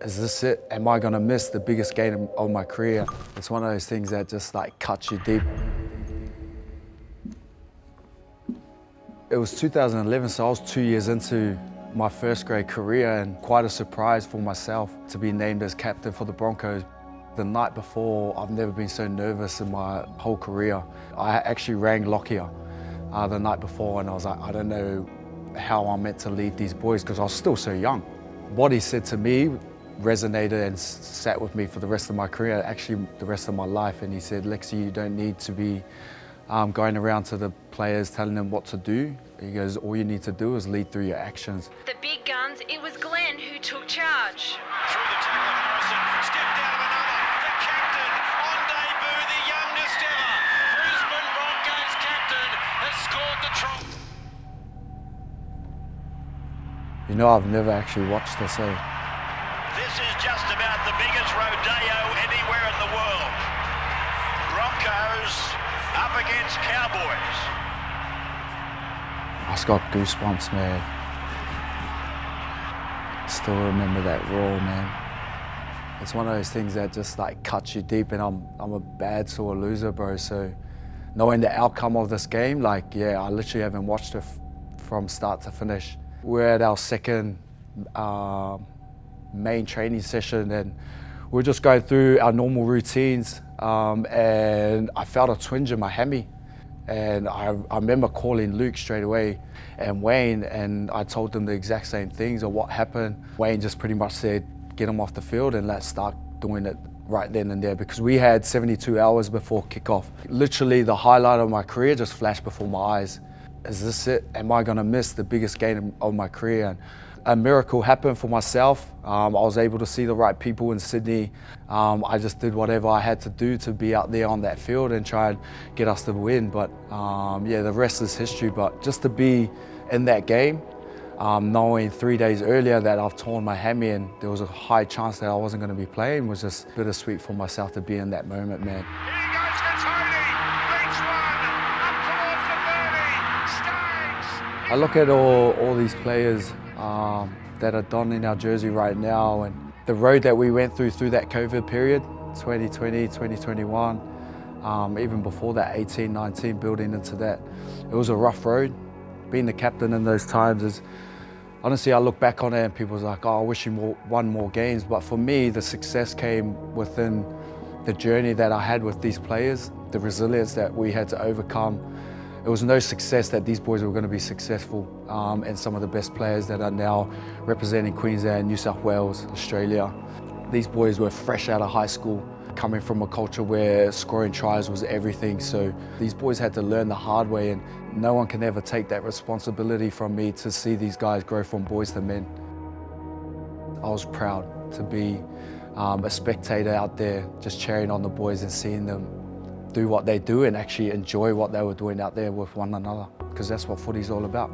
is this it? Am I gonna miss the biggest game of my career? It's one of those things that just like cuts you deep. It was 2011, so I was 2 years into my first grade career, and quite a surprise for myself to be named as captain for the Broncos. The night before, I've never been so nervous in my whole career. I actually rang Lockyer the night before, and I was like, I don't know how I'm meant to lead these boys because I was still so young. What he said to me resonated and sat with me for the rest of my career, actually the rest of my life. And he said, Lexi, you don't need to be going around to the players telling them what to do. He goes, all you need to do is lead through your actions. The big guns, it was Glenn who took charge. Through the tackle, Harrison stepped out of another. The captain on debut, the youngest ever. Brisbane Broncos captain has scored the try. You know, I've never actually watched this. This is just about the biggest rodeo anywhere in the world. Broncos up against Cowboys. I just got goosebumps, man. Still remember that roar, man. It's one of those things that just like cuts you deep, and I'm a bad sore loser, bro. So knowing the outcome of this game, like, yeah, I literally haven't watched it from start to finish. We're at our second main training session, and we're just going through our normal routines, and I felt a twinge in my hammy. And I remember calling Luke straight away and Wayne, and I told them the exact same things of what happened. Wayne just pretty much said, get him off the field and let's start doing it right then and there, because we had 72 hours before kickoff. Literally the highlight of my career just flashed before my eyes. Is this it? Am I gonna miss the biggest game of my career? And a miracle happened for myself. I was able to see the right people in Sydney. I just did whatever I had to do to be out there on that field and try and get us to win. But yeah, the rest is history. But just to be in that game, knowing 3 days earlier that I've torn my hammy and there was a high chance that I wasn't gonna be playing, was just bittersweet for myself to be in that moment, man. I look at all these players that are donning our jersey right now, and the road that we went through that COVID period, 2020, 2021, even before that, 18, 19, building into that. It was a rough road. Being the captain in those times is, honestly, I look back on it and people's like, oh, I wish you won more games. But for me, the success came within the journey that I had with these players, the resilience that we had to overcome. It was no success that these boys were going to be successful, and some of the best players that are now representing Queensland, New South Wales, Australia. These boys were fresh out of high school, coming from a culture where scoring tries was everything. So these boys had to learn the hard way, and no one can ever take that responsibility from me to see these guys grow from boys to men. I was proud to be a spectator out there, just cheering on the boys and seeing them do what they do and actually enjoy what they were doing out there with one another, because that's what footy's all about.